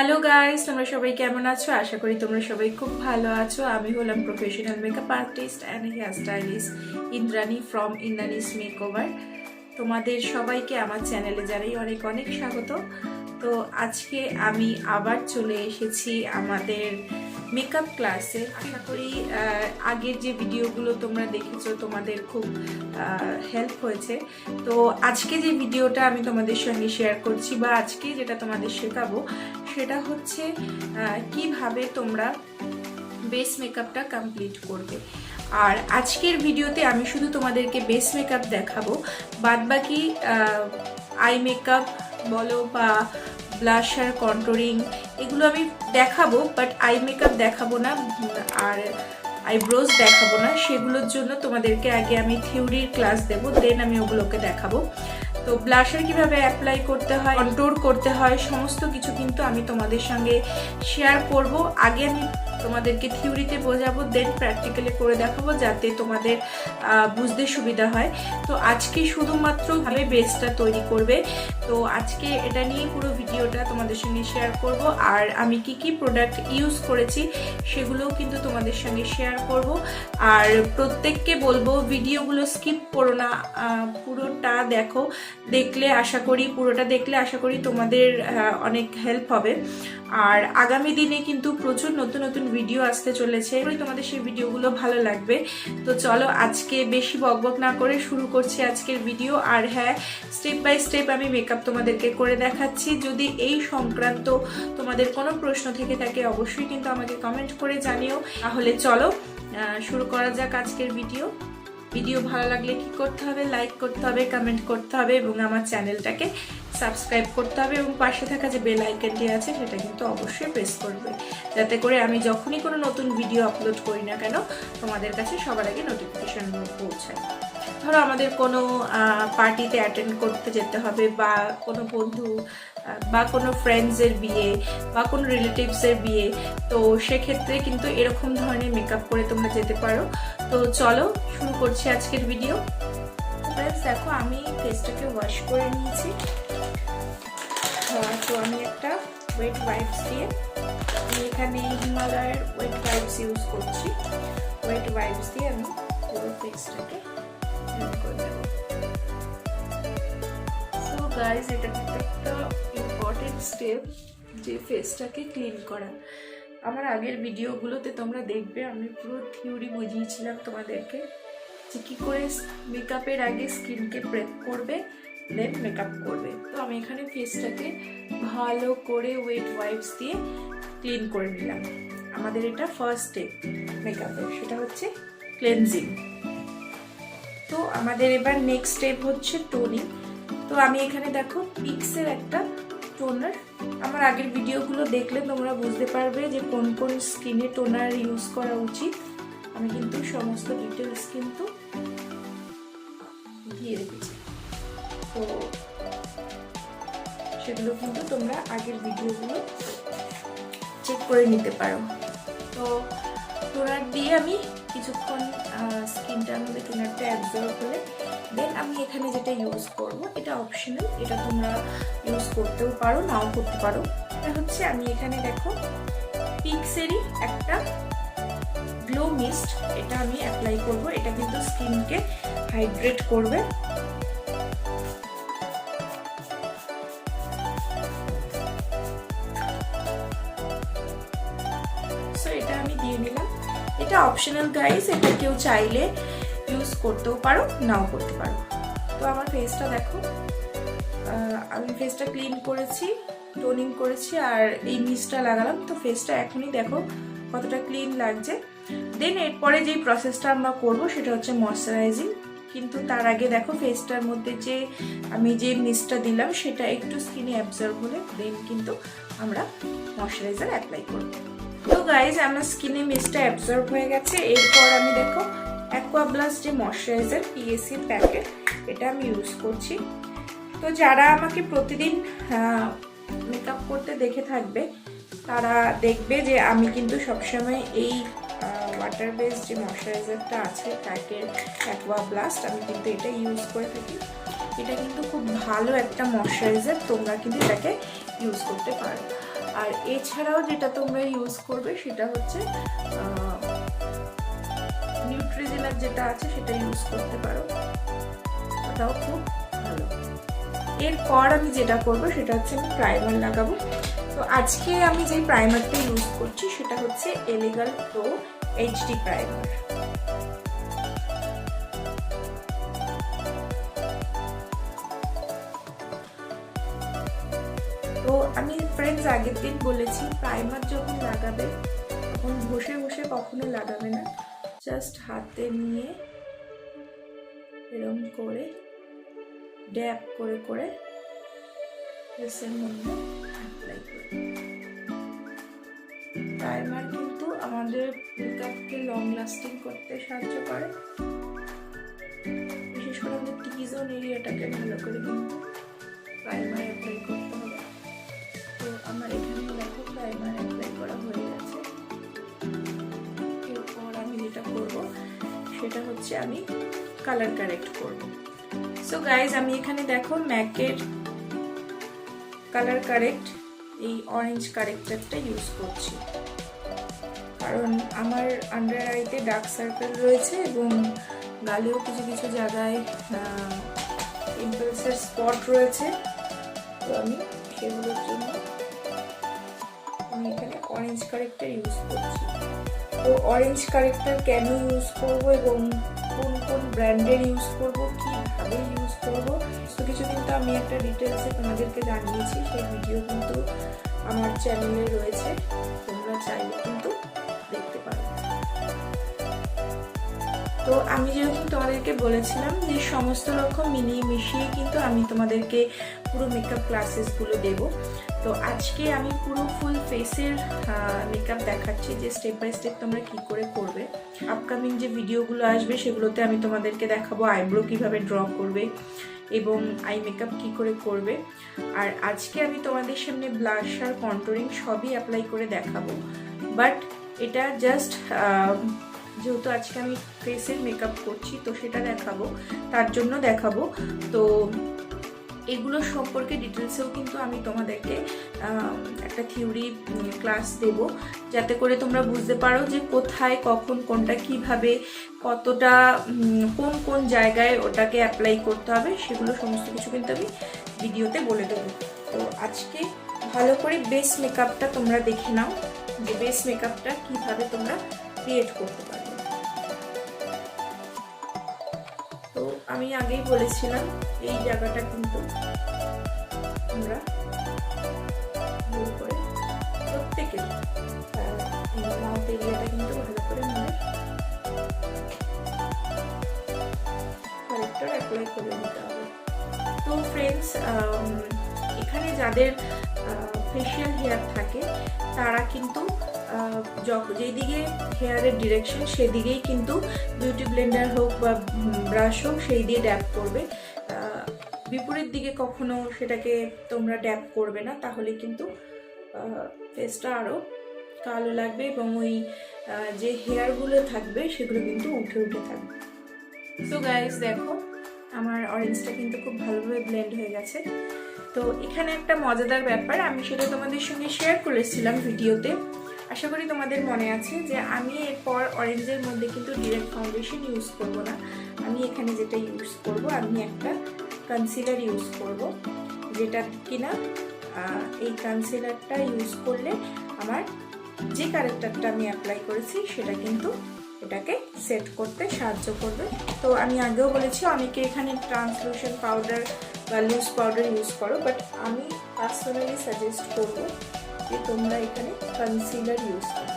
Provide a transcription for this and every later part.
Hello guys, তোমরা সবাই কেমন আছো? আশা করি তোমরা সবাই খুব ভালো আছো। আমি হলাম professional makeup artist and hair stylist Indrani from Indrani's makeover. তোমাদের সবাইকে আমার চ্যানেলে জানাই অনেক অনেক স্বাগত। তো আজকে আমি আবার চলে এসেছি আমাদের মেকআপ ক্লাসে। আশা করি আগের যে ভিডিওগুলো তোমরা দেখেছো তোমাদের খুব হেল্প হয়েছে। তো আজকে যে ভিডিওটা আমি তোমাদের সঙ্গে শেয়ার করছি বা আজকে যেটা তোমাদের শেখাবো সেটা হচ্ছে কিভাবে তোমরা বেস মেকআপটা কমপ্লিট করবে। আর আজকের ভিডিওতে আমি শুধু তোমাদেরকে বেস মেকআপ দেখাবো, বাদবাকি আই মেকআপ বলো বা ব্লাশার, কন্ট্রোরিং এগুলো আমি দেখাবো, বাট আই মেকআপ দেখাবো না আর আইব্রোজ দেখাবো না। সেগুলোর জন্য তোমাদেরকে আগে আমি থিওরির ক্লাস দেবো, দেন আমি ওগুলোকে দেখাবো। তো ব্লাশার কিভাবে অ্যাপ্লাই করতে হয়, কন্ট্রোর করতে হয়, সমস্ত কিছু কিন্তু আমি তোমাদের সঙ্গে শেয়ার করব। আগে আমি তোমাদেরকে থিওরিতে বোঝাবো, দেন প্র্যাকটিক্যালি করে দেখাবো যাতে তোমাদের বুঝতে সুবিধা হয়। তো আজকে শুধুমাত্র ভাবে বেসটা তৈরি করবে। তো আজকে এটা নিয়ে পুরো ভিডিওটা তোমাদের সঙ্গে শেয়ার করব। আর আমি কি কি প্রোডাক্ট ইউজ করেছি সেগুলোও কিন্তু তোমাদের সঙ্গে শেয়ার করব। আর প্রত্যেককে বলবো ভিডিওগুলো স্কিপ করো না, পুরোটা দেখো। পুরোটা দেখলে আশা করি তোমাদের অনেক হেল্প হবে। আর আগামী দিনে কিন্তু প্রচুর নতুন নতুন ভিডিও আসতে চলেছে, তোমাদের সেই ভিডিওগুলো ভালো লাগবে। তো চলো আজকে বেশি বকবক না করে শুরু করছি আজকের ভিডিও। আর হ্যাঁ, স্টেপ বাই স্টেপ আমি মেকআপ তোমাদেরকে করে দেখাচ্ছি। যদি এই সংক্রান্ত তোমাদের কোনো প্রশ্ন থেকে থাকে অবশ্যই কিন্তু আমাকে কমেন্ট করে জানিও। তাহলে চলো শুরু করা যাক আজকের ভিডিও। ভিডিও ভালো লাগলে কি করতে হবে? লাইক করতে হবে, কমেন্ট করতে হবে এবং আমার চ্যানেলটাকে সাবস্ক্রাইব করতে হবে এবং পাশে থাকা যে বেল আইকনটি আছে সেটা কিন্তু অবশ্যই প্রেস করবে, যাতে করে আমি যখনই কোনো নতুন ভিডিও আপলোড করি না কেন তোমাদের কাছে সবার আগে নোটিফিকেশন পৌঁছায়। ধরো আমাদের কোনো পার্টিতে অ্যাটেন্ড করতে যেতে হবে, বা কোনো বন্ধু বা কোনো ফ্রেন্ডসের বিয়ে বা কোনো রিলেটিভসের বিয়ে, তো সেক্ষেত্রে কিন্তু এরকম ধরনের মেকআপ করে তোমরা যেতে পারো। তো চলো শুরু করছি আজকের ভিডিও। দেখো আমি ফেসটাকে ওয়াশ করে নিয়েছি। তো আমি একটা ওয়েট ওয়াইপস দিয়ে, আমি এখানে হিমালয়ের ওয়েট ওয়াইপস ইউজ করছি। ওয়েট ওয়াইপস দিয়ে আমি পুরো ফেসটাকে ক্লিন করে দেবো। সো গাইস, এটা একটা ইম্পর্টেন্ট স্টেপ যে ফেসটাকে ক্লিন করা। আমার আগের ভিডিওগুলোতে তোমরা দেখবে আমি পুরো থিওরি বুঝিয়েছিলাম তোমাদেরকে যে কী করে মেকআপের আগে স্কিনকে প্রেপ করবে, দেন মেকআপ করবে। তো আমি এখানে ফেসটাকে ভালো করে ওয়েট ওয়াইপস দিয়ে ক্লিন করে নিলাম। আমাদের এটা ফার্স্ট স্টেপ মেকআপের, সেটা হচ্ছে ক্লেনজিং। তো আমাদের এবার নেক্সট স্টেপ হচ্ছে টোনিং। তো আমি এখানে দেখো পিক্সের একটা টোনার, আমার আগের ভিডিওগুলো দেখলে তোমরা বুঝতে পারবে যে কোন কোন স্কিনে টোনার ইউজ করা উচিত। আমি কিন্তু সমস্ত ডিটেলস কিন্তু দিয়ে রেখেছি, তো সেগুলো কিন্তু তোমরা আগের ভিডিওগুলো চেক করে নিতে পারো। তো টোনার দিয়ে আমি কিছুক্ষণ স্কিনটার মধ্যে টোনারটা অ্যাবজর্ব হলে দেন আমি এখানে যেটা ইউজ করব, এটা অপশনাল, এটা তোমরা ইউজ করতেও পারো নাও করতে পারো। এটা হচ্ছে আমি এখানে দেখো পিক্সেরই একটা গ্লো মিস্ট, এটা আমি অ্যাপ্লাই করব। এটা কিন্তু স্কিনকে হাইড্রেট করবে। সো এটা আমি দিয়ে নিলাম। এটা অপশনাল গাইস, এটা কেউ চাইলে ইউজ করতেও পারো নাও করতে পারো। তো আমার ফেসটা দেখো, আমি ফেসটা ক্লিন করেছি, টোনিং করেছি আর এই মিস্টটা লাগালাম। তো ফেসটা এখনই দেখো কতটা ক্লিন লাগছে। দেন এরপরে যেই প্রসেসটা আমরা করব সেটা হচ্ছে ময়শ্চারাইজিং। কিন্তু তার আগে দেখো ফেসটার মধ্যে যে আমি যে মিস্টটা দিলাম সেটা একটু স্কিনে অ্যাবজর্ব হলে দেন কিন্তু আমরা ময়শ্চারাইজার অ্যাপ্লাই করব। তো গাইজ আমার স্কিনে মিস্টটা অ্যাবজর্ব হয়ে গেছে। এরপর আমি দেখো অ্যাকোয়া ব্লাস্ট যে ময়শ্চারাইজার পিএসি প্যাকেট, এটা আমি ইউজ করছি। তো যারা আমাকে প্রতিদিন মেকআপ করতে দেখে থাকবে তারা দেখবে যে আমি কিন্তু সবসময় এই ওয়াটার বেস যে ময়শ্চারাইজারটা আছে প্যাকেট অ্যাকোয়া ব্লাস্ট, আমি কিন্তু এটা ইউজ করে থাকি। এটা কিন্তু খুব ভালো একটা ময়শ্চারাইজার, তোমরা কিন্তু এটাকে ইউজ করতে পারো। আর এছাড়াও যেটা তোমরা ইউজ করবে সেটা হচ্ছে নিউট্রিজেলার যেটা আছে সেটা ইউজ করতে পারো, ওটাও খুব ভালো। এরপর আমি যেটা করব সেটা হচ্ছে আমি প্রাইমার লাগাবো। তো আজকে আমি যে প্রাইমারটা ইউজ করছি সেটা হচ্ছে এলিগাল প্রো এইচডি প্রাইমার। তো আমি ফ্রেন্ডস আগের দিন বলেছি প্রাইমার যখন লাগাবে তখন বসে বসে কখনো লাগাবে না, জাস্ট হাতে নিয়ে এরকম করে ড্যাব করে করে ফেসের মধ্যে অ্যাপ্লাই করবে। প্রাইমার কিন্তু আমাদের মেকআপকে লং লাস্টিং করতে সাহায্য করে, বিশেষ করে আমাদের টি জোন এরিয়াটাকে ভালো করে কিন্তু প্রাইমার অ্যাপ্লাই করতে হবে। তো আমার এখানে দেখো প্রাইমার অ্যাপ্লাই করা হয়ে গেছে। এরপর আমি যেটা করব সেটা হচ্ছে আমি কালার কারেক্ট করব। সো গাইজ আমি এখানে দেখো ম্যাকের কালার কারেক্ট এই অরেঞ্জ কারেক্টারটা ইউজ করছি, কারণ আমার আন্ডার আইতে ডার্ক সার্কেল রয়েছে এবং গালেও কিছু কিছু জায়গায় পিম্পলসের স্পট রয়েছে। তো আমি সেগুলোর জন্য আমি এখানে অরেঞ্জ কারেক্টার ইউজ করছি। তো অরেঞ্জ কারেক্টার কেন ইউজ করব এবং কোন কোন ব্র্যান্ডের ইউজ করব, কীভাবে ইউজ করব, তো কিছু কিন্তু আমি একটা ডিটেলসে তোমাদেরকে জানিয়েছি, সেই ভিডিও কিন্তু আমার চ্যানেলে রয়েছে, তোমরা চাইলে কিন্তু দেখতে পারো। তো আমি যেরকম তোমাদেরকে বলেছিলাম যে সমস্ত রকম মিলিয়ে মিশিয়ে কিন্তু আমি তোমাদেরকে পুরো মেকআপ ক্লাসেসগুলো দেব। তো আজকে আমি পুরো ফুল ফেসের মেকআপ দেখাচ্ছি যে স্টেপ বাই স্টেপ তোমরা কি করে করবে। আপকামিং যে ভিডিওগুলো আসবে সেগুলোতে আমি তোমাদেরকে দেখাবো আইব্রো কিভাবে ড্র করবে এবং আই মেকআপ কি করে করবে। আর আজকে আমি তোমাদের সামনে ব্লাশ আর কন্টুরিং সবই অ্যাপ্লাই করে দেখাবো, বাট এটা জাস্ট যেহেতু আজকে আমি ফেসের মেকআপ করছি তো সেটা দেখাবো, তার জন্য দেখাবো। তো এগুলো সম্পর্কে ডিটেলসেও কিন্তু আমি তোমাদেরকে একটা থিওরি ক্লাস দেব, যাতে করে তোমরা বুঝতে পারো যে কোথায় কখন কোনটা কিভাবে কতটা কোন কোন জায়গায় ওটাকে অ্যাপ্লাই করতে হবে, সেগুলো সমস্ত কিছু কিন্তু আমি ভিডিওতে বলে দেবো। তো আজকে ভালো করে বেস মেকআপটা তোমরা দেখে নাও, যে বেস মেকআপটা কিভাবে তোমরা ক্রিয়েট করতে পারো। তো আমি আগেই বলেছিলাম এই জায়গাটা কিন্তু আমরা ভালো করে প্রত্যেকের মাউথ এরিয়াটা কিন্তু ভালো করে আমাদের কারেক্টর অ্যাপ্লাই করে নিতে হবে। তো ফ্রেন্ডস, এখানে যাদের ফেশিয়াল হেয়ার থাকে তারা কিন্তু যেদিকে হেয়ারের ডিরেকশন সেদিকেই কিন্তু বিউটি ব্লেন্ডার হোক বা ব্রাশ হোক সেই দিয়ে ড্যাপ করবে। বিপরীত দিকে কখনো সেটাকে তোমরা ড্যাপ করবে না, তাহলে কিন্তু ফেসটা আরও কালো লাগবে এবং ওই যে হেয়ারগুলো থাকবে সেগুলো কিন্তু উঠে উঠে থাকবে। সো গাইস দেখো আমার অরেঞ্জটা কিন্তু খুব ভালোভাবে ব্লেন্ড হয়ে গেছে। তো এখানে একটা মজাদার ব্যাপার আমি সেটা তোমাদের সঙ্গে শেয়ার করেছিলাম ভিডিওতে, আশা করি তোমাদের মনে আছে, যে আমি এরপর অরেঞ্জের মধ্যে কিন্তু ডিরেক্ট ফাউন্ডেশন ইউজ করব না। আমি এখানে যেটা ইউজ করব, আমি একটা কনসিলার ইউজ করব, যেটা কিনা এই কনসিলারটা ইউজ করলে আমার যে কারেক্টারটা আমি অ্যাপ্লাই করেছি সেটা কিন্তু এটাকে সেট করতে সাহায্য করবে। তো আমি আগেও বলেছি অনেকে এখানে ট্রান্সলুশন পাউডার বা লুজ পাউডার ইউজ করো, বাট আমি পার্সোনালি সাজেস্ট করব যে তোমরা এখানে কনসিলার ইউজ করো।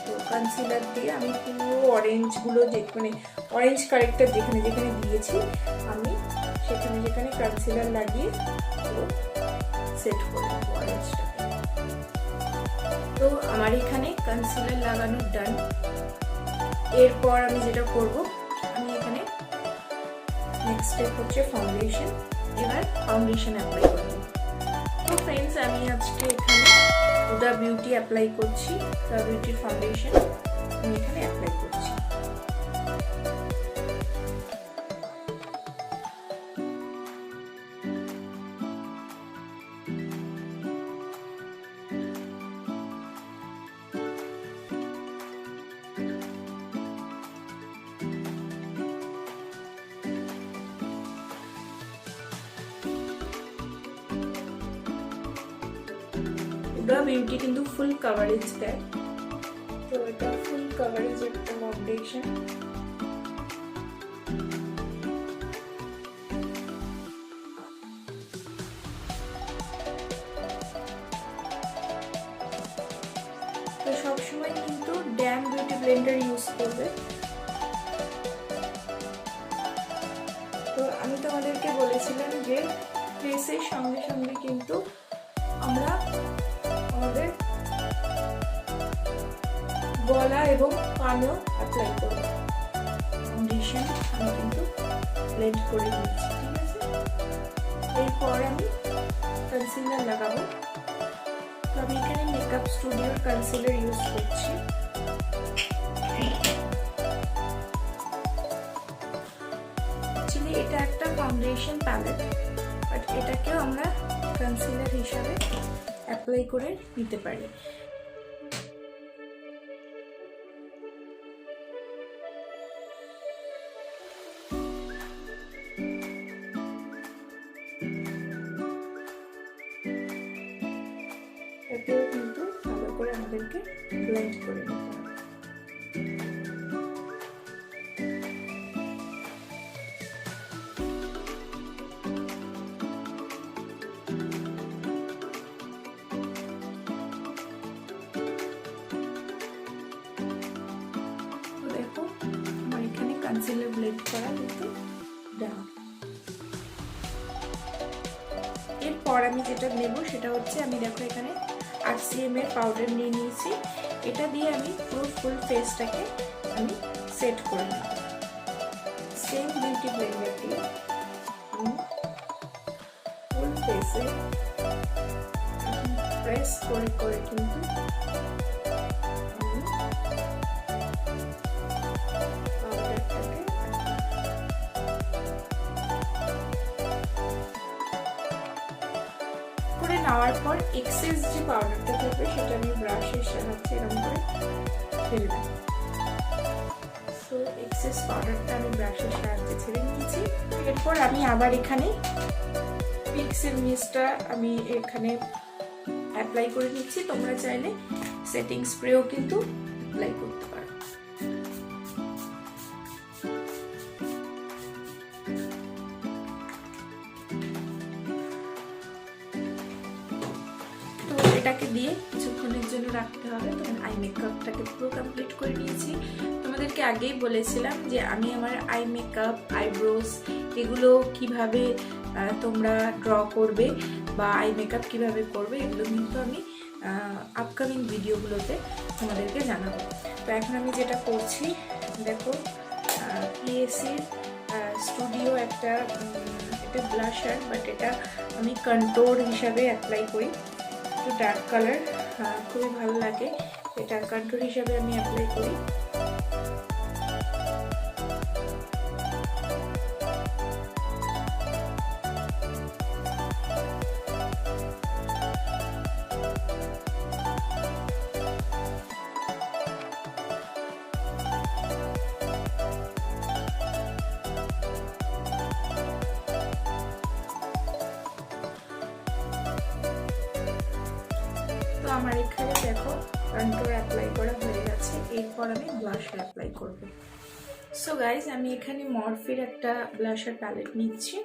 তো কনসিলার দিয়ে আমি পুরো অরেঞ্জগুলো যেখানে অরেঞ্জ কারেক্টার যেখানে যেখানে দিয়েছি আমি সেখানে যেখানে কনসিলার লাগিয়ে পুরো সেট করে দেবো অরেঞ্জটাকে। তো আমার এখানে কনসিলার লাগানো ডান। এরপর আমি যেটা করব, আমি এখানে নেক্সট স্টেপ হচ্ছে ফাউন্ডেশন। এবার ফাউন্ডেশন অ্যাপ্লাই করব। তো ফ্রেন্ডস আমি আজকে এখানে হুডা বিউটি অ্যাপ্লাই করছি, হুডা বিউটির ফাউন্ডেশন আমি এখানে অ্যাপ্লাই করছি। হুডা বিউটি কিন্তু ফুল কভারেজ দেয়, তো এটা ফুল কভারেজ একটা ফাউন্ডেশন। তো সবসময় কিন্তু ড্যাম বিউটি ব্লেন্ডার ইউজ করবে। তো আমি তোমাদেরকে বলেছিলাম যে ফেসের সঙ্গে সঙ্গে কিন্তু আমরা আমাদের গলা এবং কানও অ্যাপ্লাই করব। ফাউন্ডেশন আমি কিন্তু ব্লেন্ড করে নিয়েছি, ঠিক আছে। এরপর আমি কনসিলার লাগাবো। তো আমি এখানে মেকআপ স্টুডিওর কনসিলার ইউজ করছি। অ্যাকচুয়ালি এটা একটা ফাউন্ডেশন প্যালেট, বাট এটাকেও আমরা কনসিলার হিসাবে অ্যাপ্লাই করে নিতে পারি। এটাও কিন্তু ভালো করে আমাদেরকে ব্লেন্ড করে নিতে হবে। দেখো আমার এখানে কনসিলার ব্লেন্ড করা কিন্তু ডান। এরপর আমি যেটা নেব সেটা হচ্ছে, আমি দেখো এখানে RCM এর পাউডার নিয়ে নিয়েছি। এটা দিয়ে আমি পুরো ফুল ফেসটাকে আমি সেট করে নেব। সেম বিউটি ব্লেন্ডার দিয়ে আমি ফুল ফেসে প্রেস করে করে কিন্তু আমি পাউডারটাকে করে নেওয়ার পর এক্সেস যে পাউডারটা থাকবে সেটা আমি ব্রাশের সাহায্যে এরকম করে ফেললাম। সো এক্সেস পাউডারটা আমি ব্রাশের সাহায্যে ছেড়ে নিয়েছি। এরপর আমি আবার এখানে পিক্সেল মিস্টটা আমি এখানে অ্যাপ্লাই করে নিচ্ছি। তোমরা চাইলে সেটিং স্প্রেও কিন্তু অ্যাপ্লাই করতে পারো। এটাকে দিয়ে কিছুক্ষণের জন্য রাখতে হবে। তখন আই মেকআপটাকে পুরো কমপ্লিট করে নিয়েছি। তোমাদেরকে আগেই বলেছিলাম যে আমি আমার আই মেকআপ, আইব্রোস এগুলো কিভাবে তোমরা ড্র করবে বা আই মেকআপ কিভাবে করবে এগুলো কিন্তু আমি আপকামিং ভিডিওগুলোতে তোমাদেরকে জানাবো। তো এখন আমি যেটা করছি, দেখো পিএসির স্টুডিও একটা এটা ব্লাশার, বাট এটা আমি কন্ট্রোল হিসাবে অ্যাপ্লাই করি। ডার্ক কালার খুবই ভালো লাগে, এটা কন্ট্রোল হিসাবে আমি অ্যাপ্লাই করি। তো আমার এখানে দেখো কন্ট্রোল অ্যাপ্লাই করা হয়ে গেছে। এরপর আমি ব্লাশার অ্যাপ্লাই করব। সো গাইজ, আমি এখানে মরফির একটা ব্লাশার প্যালেট নিচ্ছি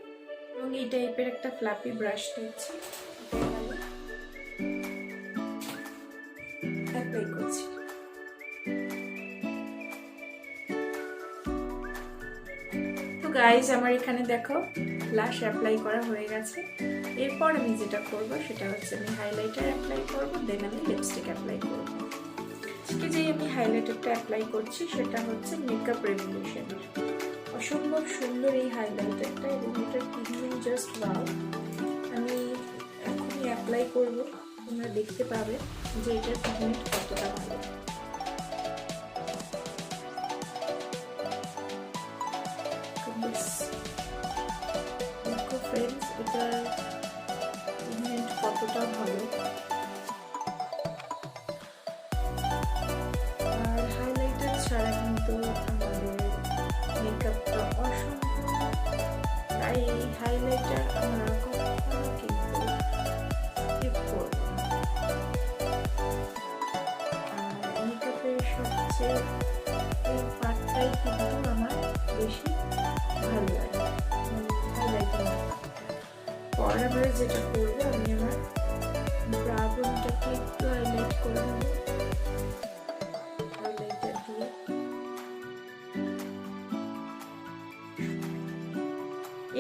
এবং এই টাইপের একটা ফ্লাপি ব্রাশ নিচ্ছি, অ্যাপ্লাই করছি। তো গাইজ, আমার এখানে দেখো ব্লাশ অ্যাপ্লাই করা হয়ে গেছে। এরপর আমি যেটা করব সেটা হচ্ছে আমি হাইলাইটার অ্যাপ্লাই করব, দেন আমি লিপস্টিক অ্যাপ্লাই করব। আজকে যে আমি হাইলাইটারটা অ্যাপ্লাই করছি সেটা হচ্ছে মেকআপ রেভলিউশনের। অসম্ভব সুন্দর এই হাইলাইটারটা এবং এটার পিগমেন্ট জাস্ট ওয়াও। আমি এখনই অ্যাপ্লাই করব, তোমরা দেখতে পাবে যে এটার পিগমেন্ট কতটা ভালো। দেখো ফ্রেন্ডস, এটার পিগমেন্ট কতটা ভালো। আর হাইলাইটার ছাড়া কিন্তু আমাদের মেকআপটা অসম্পূর্ণ, তাই এই হাইলাইটার আমরা কখনো কিন্তু স্কিপ করব না। ফেসের এই পার্টটাই কিন্তু আমার বেশি ভালো লাগে, হাইলাইটিং পার্টটা। যেটা করবো আমি আমার ব্রা বোনটাকে একটু হাইলাইট করে নেব হাইলাইটার দিয়ে।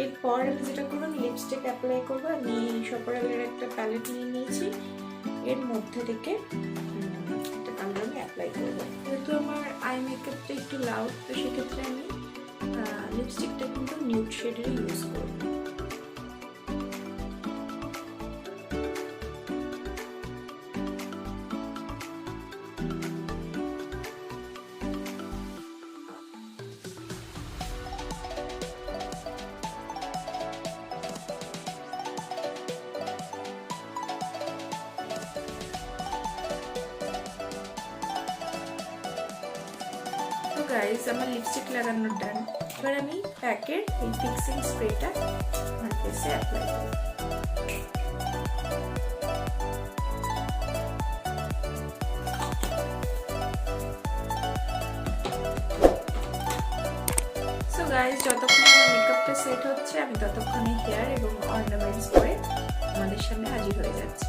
এরপর আমি যেটা করবো লিপস্টিক অ্যাপ্লাই করবো। আমি সপারেলের একটা প্যালেট নিয়ে নিয়েছি, এর মধ্যে থেকে একটা কালার আমি অ্যাপ্লাই করবো। যেহেতু আমার আই মেকআপটা একটু লাউড, তো সেক্ষেত্রে আমি লিপস্টিকটা কিন্তু নিউড শেডের ইউজ করবো। গাইস আমার লিপস্টিক লাগানোর ডান। এবার আমি প্যাকের এই ফিক্সিং স্প্রেটা আমার ফেসে অ্যাপ্লাই করব। সো গাইস যতক্ষণ আমার মেকআপটা সেট হচ্ছে আমি ততক্ষণে হেয়ার এবং অর্নামেন্টস করে আমাদের সামনে হাজির হয়ে যাচ্ছি।